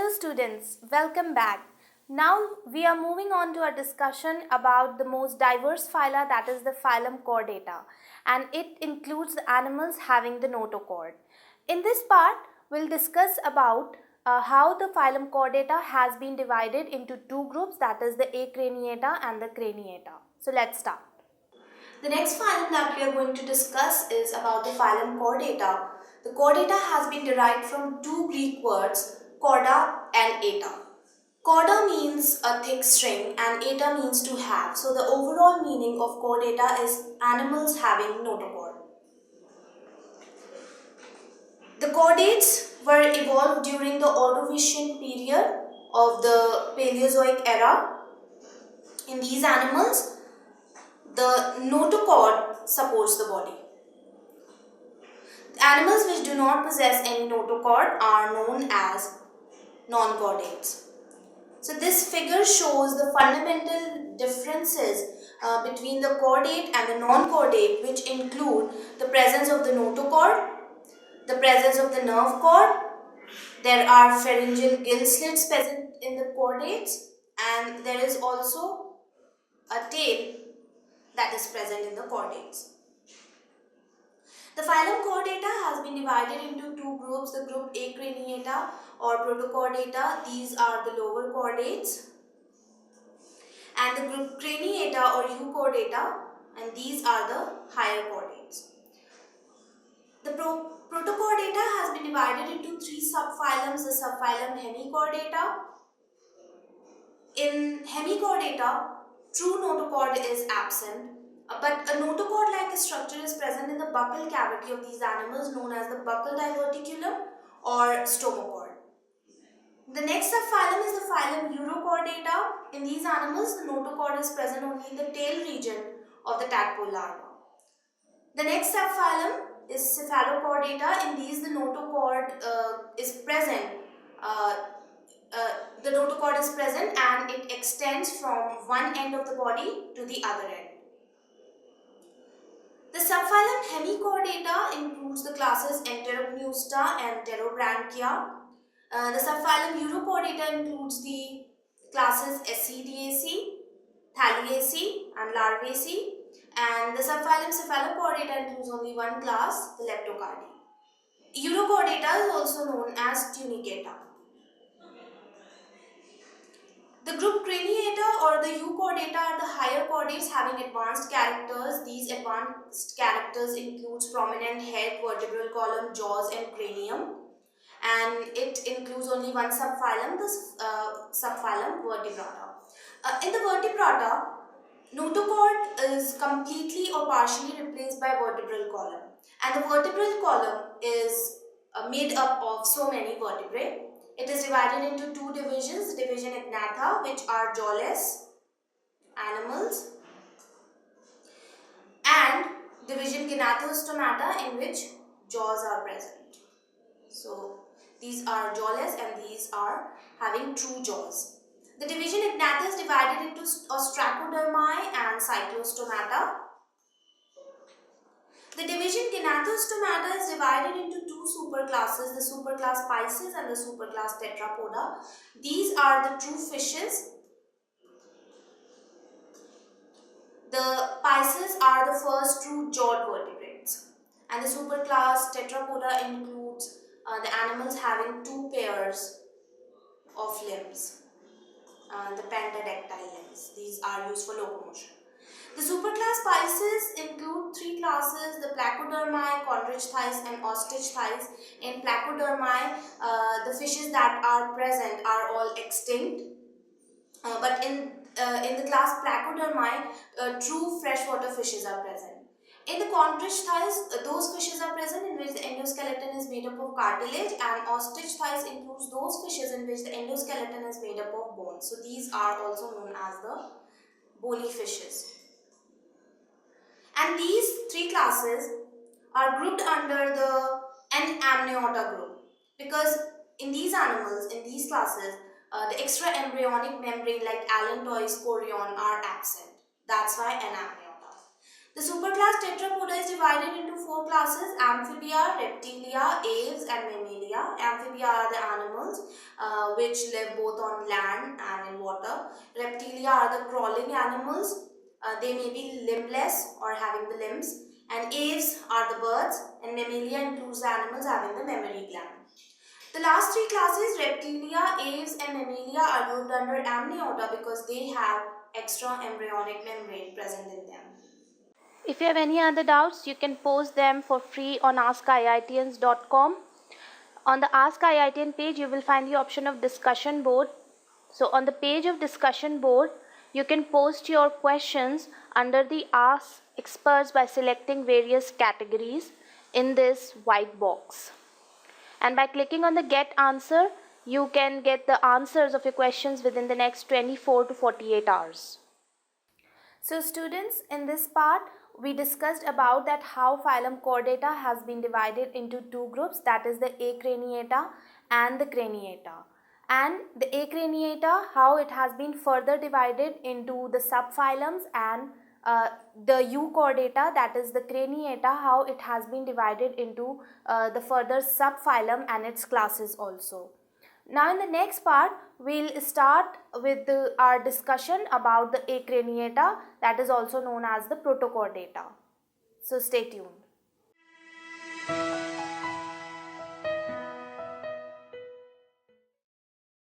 Hello students, welcome back. Now we are moving on to a discussion about the most diverse phyla, that is the phylum Chordata, and it includes the animals having the notochord. In this part, we'll discuss about how the phylum Chordata has been divided into two groups, that is the Acraniata and the Craniata. So let's start. The next phylum that we are going to discuss is about the phylum Chordata. The Chordata has been derived from two Greek words, chorda and eta. Chorda means a thick string and eta means to have. So the overall meaning of Chordata is animals having notochord. The chordates were evolved during the Ordovician period of the Paleozoic era. In these animals, the notochord supports the body. Animals which do not possess any notochord are known as non-chordates. So this figure shows the fundamental differences between the chordate and the non-chordate, which include the presence of the notochord, the presence of the nerve cord. There are pharyngeal gill slits present in the chordates, and there is also a tail that is present in the chordates. The phylum Chordata has been divided into two groups, the group Acraniata or Protochordata. These are the lower chordates, and the group Craniata or Euchordata, and these are the higher chordates. The Protochordata has been divided into three subphylums, the subphylum Hemichordata. In Hemichordata, true notochord is absent, but a notochord-like structure is present in the buccal cavity of these animals, known as the buccal diverticulum or stomochord. The next subphylum is the phylum Urochordata. In these animals, the notochord is present only in the tail region of the tadpole larva. The next subphylum is Cephalochordata. In these, the notochord is present. The notochord is present and it extends from one end of the body to the other end. The subphylum Hemichordata includes the classes Enteropneusta and Pterobranchia. The subphylum Urochordata includes the classes Ascidiaceae, Thalliaceae and Larvaceae, and the subphylum Cephalochordata includes only one class, the Leptocardi. Urochordata is also known as Tunicata. The group Craniata or the Euchordata are the higher chordates having advanced characters. These advanced characters includes prominent head, vertebral column, jaws and cranium. And it includes only one subphylum, the subphylum Vertebrata. In the Vertebrata, notochord is completely or partially replaced by vertebral column. And the vertebral column is made up of so many vertebrae. It is divided into two divisions, division Ignatha, which are jawless animals, and division Gnathostomata, in which jaws are present. So these are jawless and these are having true jaws. The division Ignatha is divided into Ostracodermi and Cyclostomata. The division Gnathostomata is divided into two superclasses, the superclass Pisces and the superclass Tetrapoda. These are the true fishes. The Pisces are the first true jawed vertebrates, and the superclass Tetrapoda includes the animals having two pairs of limbs, the pentadactyl limbs. These are used for locomotion. The superclass Pisces include three classes, the Placodermi, Chondrichthyes and Ostrichthyes. In Placodermi, the fishes that are present are all extinct, but in the class Placodermi, true freshwater fishes are present. In the Chondrichthyes, those fishes are present in which the endoskeleton is made up of cartilage, and Ostrichthyes includes those fishes in which the endoskeleton is made up of bone. So these are also known as the bony fishes. And these three classes are grouped under the Amniota group, because in these animals, in these classes, the extra embryonic membrane like allantois, chorion are absent. That's why Amniota. The superclass Tetrapoda is divided into 4 classes: Amphibia, Reptilia, Aves and Mammalia. Amphibia are the animals which live both on land and in water. Reptilia are the crawling animals. They may be limbless or having the limbs. And Aves are the birds, and Mammalia includes the animals having the mammary gland. The last 3 classes, Reptilia, Aves and Mammalia, are grouped under Amniota because they have extra embryonic membrane present in them. If you have any other doubts, you can post them for free on askiitians.com. On the Ask IITian page, you will find the option of discussion board. So on the page of discussion board, you can post your questions under the Ask Experts by selecting various categories in this white box. And by clicking on the Get Answer, you can get the answers of your questions within the next 24 to 48 hours. So students, in this part, we discussed about that how phylum Chordata has been divided into 2 groups, that is the Acraniata and the Craniata. And the Acraniata, how it has been further divided into the subphylums, and the Euchordata, that is the Craniata, how it has been divided into the further subphylum and its classes also. Now in the next part, we'll start with our discussion about the Acraniata, that is also known as the Protochordata. So stay tuned.